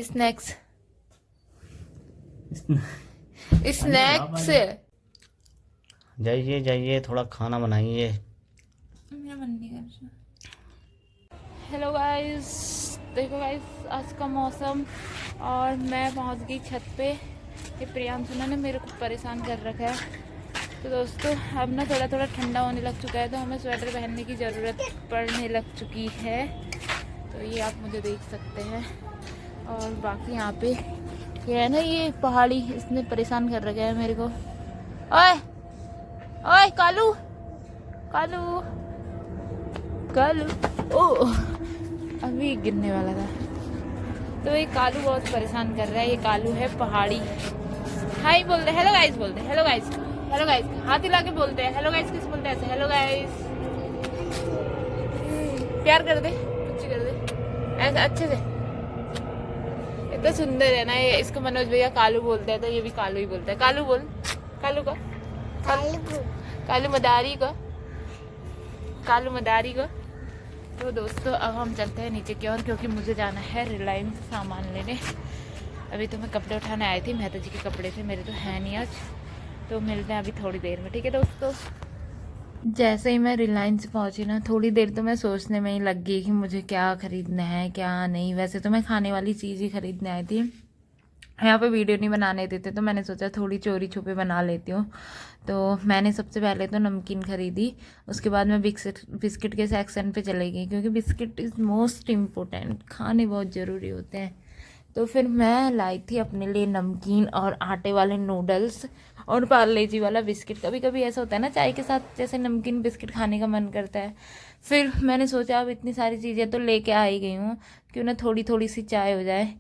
Snacks snacks. जाइए जाइए, थोड़ा खाना बनाइए। मेरा मन नहीं कर रहा। हेलो गाइस, देखो गाइस आज का मौसम, और मैं पहुंच गई छत पे। ये प्रियांशु ने मेरे को परेशान कर रखा है। तो दोस्तों अब ना थोड़ा थोड़ा ठंडा होने लग चुका है, तो हमें स्वेटर पहनने की ज़रूरत पड़ने लग चुकी है। तो ये आप मुझे देख सकते हैं। और बाकी यहाँ पे ये है ना, ये पहाड़ी, इसने परेशान कर रखा है मेरे को। ओए ओए कालू कालू कालू, ओ अभी गिरने वाला था। तो ये कालू बहुत परेशान कर रहा है। ये कालू है पहाड़ी। हाय बोल दे, हेलो गाइस बोल दे, हेलो गाइस, हेलो गाइस हाथ हिला के बोलते हैं। हेलो गाइस किस बोलते हैं ऐसे? हेलो गाइस, प्यार कर दे, कुछ कर दे ऐसे अच्छे से। इतना सुंदर है ना ये। इसको मनोज भैया कालू बोलते हैं, तो ये भी कालू ही बोलता है। कालू बोल, कालू का, कालू मदारी का, कालू मदारी का। तो दोस्तों अब हम चलते हैं नीचे की ओर, क्योंकि मुझे जाना है रिलायंस सामान लेने। अभी तो मैं कपड़े उठाने आई थी, मेहता जी के कपड़े थे, मेरे तो है नहीं आज। तो मिलते हैं अभी थोड़ी देर में, ठीक है दोस्तों। जैसे ही मैं रिलायंस पहुंची ना, थोड़ी देर तो मैं सोचने में ही लग गई कि मुझे क्या खरीदना है क्या नहीं। वैसे तो मैं खाने वाली चीज़ ही खरीदने आई थी। यहाँ पे वीडियो नहीं बनाने देते, तो मैंने सोचा थोड़ी चोरी छुपे बना लेती हूँ। तो मैंने सबसे पहले तो नमकीन खरीदी। उसके बाद मैं बिस्किट के सेक्शन पे चले गई, क्योंकि बिस्किट इज़ मोस्ट इम्पोर्टेंट, खाने बहुत ज़रूरी होते हैं। तो फिर मैं लाई थी अपने लिए नमकीन और आटे वाले नूडल्स और पार्ले जी वाला बिस्किट। कभी कभी ऐसा होता है ना, चाय के साथ जैसे नमकीन बिस्किट खाने का मन करता है। फिर मैंने सोचा अब इतनी सारी चीज़ें तो लेके आ ही गई हूँ, क्यों ना थोड़ी थोड़ी सी चाय हो जाए।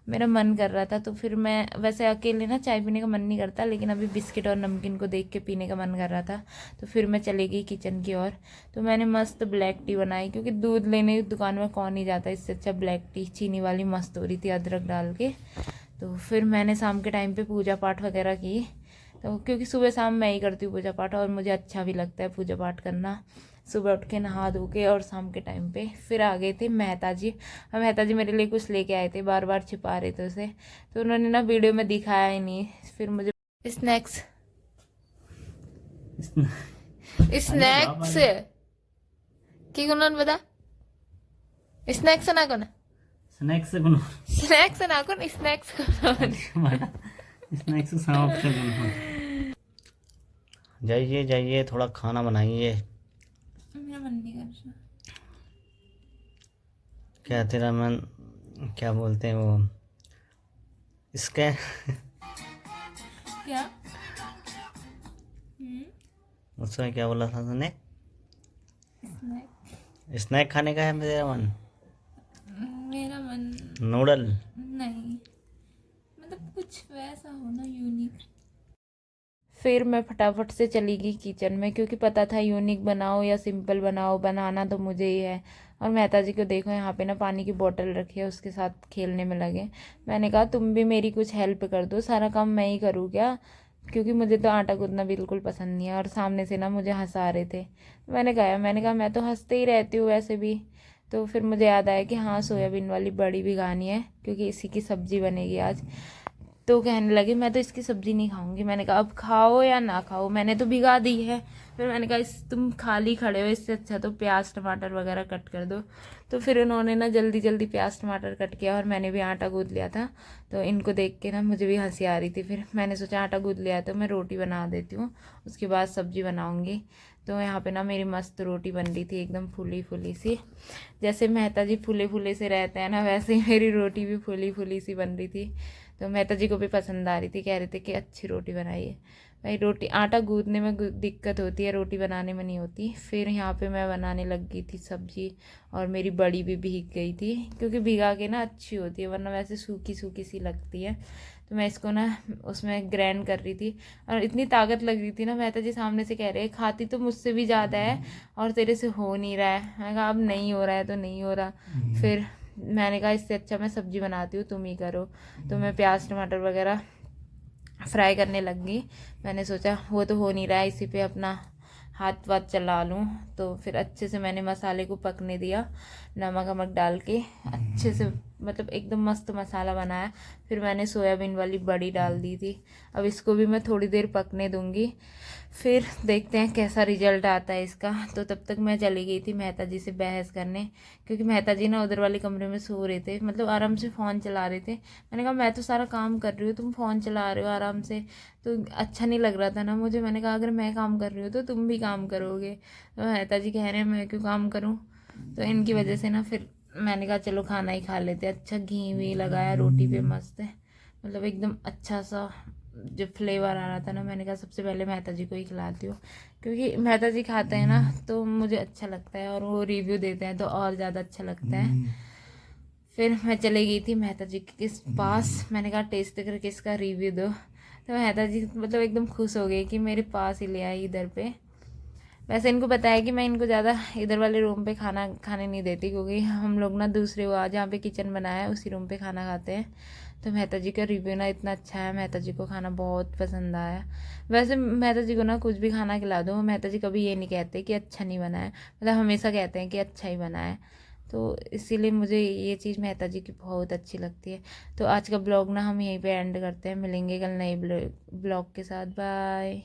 मेरा मन कर रहा था, तो फिर मैं, वैसे अकेले ना चाय पीने का मन नहीं करता, लेकिन अभी बिस्किट और नमकीन को देख के पीने का मन कर रहा था। तो फिर मैं चली गई किचन की ओर। तो मैंने मस्त ब्लैक टी बनाई, क्योंकि दूध लेने दुकान में कौन ही जाता, इससे अच्छा ब्लैक टी चीनी वाली मस्त हो रही थी अदरक डाल के। तो फिर मैंने शाम के टाइम पे पूजा पाठ वगैरह की। तो क्योंकि सुबह शाम मैं ही करती हूँ पूजा पाठ, और मुझे अच्छा भी लगता है पूजा पाठ करना। सुबह उठ के नहा धो के, और शाम के टाइम पे फिर आ गए थे मेहता जी। और मेहता जी मेरे लिए कुछ लेके आए थे, बार बार छिपा रहे थे उसे। तो उन्होंने ना वीडियो में दिखाया ही नहीं। फिर मुझे स्नैक्स स्नैक्स की कोन बता, स्नैक्स ना कोन, स्नैक्स कौन? स्नैक्स ना कोन, स्नैक्स कोन। स्नैक्स समाप्त कौन? जाइए जाइए, थोड़ा खाना बनाइए। मेरा मन नहीं कर रहा। क्या तेरा मन, क्या बोलते हैं वो, इसके क्या? उसमें क्या बोला था तूने? स्नैक, स्नैक खाने का है मेरा मन? मेरा मन नूडल? नहीं, मतलब कुछ वैसा हो ना यूनिक। फिर मैं फटाफट से चली गई किचन में, क्योंकि पता था यूनिक बनाओ या सिंपल बनाओ, बनाना तो मुझे ही है। और मेहता जी को देखो, यहाँ पे ना पानी की बोतल रखी है, उसके साथ खेलने में लगे। मैंने कहा तुम भी मेरी कुछ हेल्प कर दो, सारा काम मैं ही करूँ क्या? क्योंकि मुझे तो आटा गूंदना बिल्कुल पसंद नहीं है। और सामने से ना मुझे हंसा रहे थे। मैंने कहा मैं तो हंसते ही रहती हूँ वैसे भी। तो फिर मुझे याद आया कि हाँ, सोयाबीन वाली बड़ी भिगानी है, क्योंकि इसी की सब्ज़ी बनेगी आज। तो कहने लगे मैं तो इसकी सब्ज़ी नहीं खाऊंगी। मैंने कहा अब खाओ या ना खाओ, मैंने तो भिगा दी है। फिर मैंने कहा इस तुम खाली खड़े हो, इससे अच्छा तो प्याज टमाटर वगैरह कट कर दो। तो फिर उन्होंने ना जल्दी जल्दी प्याज टमाटर कट किया, और मैंने भी आटा गूँथ लिया था। तो इनको देख के ना मुझे भी हंसी आ रही थी। फिर मैंने सोचा आटा गूँथ लिया है तो मैं रोटी बना देती हूँ, उसके बाद सब्ज़ी बनाऊँगी। तो यहाँ पे ना मेरी मस्त रोटी बन रही थी, एकदम फूली फूली सी। जैसे मेहता जी फूले फूले से रहते हैं ना, वैसे ही मेरी रोटी भी फूली फूली सी बन रही थी। तो मेहता जी को भी पसंद आ रही थी, कह रहे थे कि अच्छी रोटी बनाई है। भाई रोटी आटा गूँथने में दिक्कत होती है, रोटी बनाने में नहीं होती। फिर यहाँ पे मैं बनाने लग गई थी सब्जी, और मेरी बड़ी भी भीग गई थी, क्योंकि भिगा के ना अच्छी होती है, वरना वैसे सूखी सूखी सी लगती है। तो मैं इसको ना उसमें ग्राइंड कर रही थी, और इतनी ताकत लग रही थी ना। मेहता जी सामने से कह रहे हैं खाती तो मुझसे भी ज़्यादा है, और तेरे से हो नहीं रहा है। मैंने कहा अब नहीं हो रहा है तो नहीं हो रहा। फिर मैंने कहा इससे अच्छा मैं सब्ज़ी बनाती हूँ, तुम ही करो। तो मैं प्याज टमाटर वगैरह फ्राई करने लग गई। मैंने सोचा वो तो हो नहीं रहा है, इसी पे अपना हाथ वाथ चला लूँ। तो फिर अच्छे से मैंने मसाले को पकने दिया, नमक वमक डाल के अच्छे से, मतलब एकदम मस्त मसाला बनाया। फिर मैंने सोयाबीन वाली बड़ी डाल दी थी। अब इसको भी मैं थोड़ी देर पकने दूँगी, फिर देखते हैं कैसा रिजल्ट आता है इसका। तो तब तक मैं चली गई थी मेहता जी से बहस करने, क्योंकि मेहता जी ना उधर वाले कमरे में सो रहे थे, मतलब आराम से फ़ोन चला रहे थे। मैंने कहा मैं तो सारा काम कर रही हूँ, तुम फ़ोन चला रहे हो आराम से, तो अच्छा नहीं लग रहा था ना मुझे। मैंने कहा अगर मैं काम कर रही हूँ तो तुम भी काम करोगे। तो मेहता जी कह रहे हैं मैं क्यों काम करूँ। तो इनकी वजह से ना फिर मैंने कहा चलो खाना ही खा लेते। अच्छा घी वी लगाया रोटी पे मस्त है, मतलब एकदम अच्छा सा जो फ्लेवर आ रहा था ना। मैंने कहा सबसे पहले मेहता जी को ही खिलाती हूँ, क्योंकि मेहता जी खाते हैं ना तो मुझे अच्छा लगता है, और वो रिव्यू देते हैं तो और ज़्यादा अच्छा लगता है। फिर मैं चली गई थी मेहता जी के पास, मैंने कहा टेस्ट करके इसका रिव्यू दो। तो मेहता जी मतलब एकदम खुश हो गए कि मेरे पास ही ले आई इधर पे। वैसे इनको पता है कि मैं इनको ज़्यादा इधर वाले रूम पे खाना खाने नहीं देती, क्योंकि हम लोग ना दूसरे वो जहाँ पे किचन बनाया है उसी रूम पे खाना खाते हैं। तो मेहता जी का रिव्यू ना इतना अच्छा है, मेहता जी को खाना बहुत पसंद आया। वैसे मेहता जी को ना कुछ भी खाना खिला दो, मेहता जी कभी ये नहीं कहते कि अच्छा नहीं बना है, मतलब हमेशा कहते हैं कि अच्छा ही बना है। तो इसीलिए मुझे ये चीज़ मेहता जी की बहुत अच्छी लगती है। तो आज का ब्लॉग ना हम यहीं पे एंड करते हैं, मिलेंगे कल नए ब्लॉग के साथ। बाय।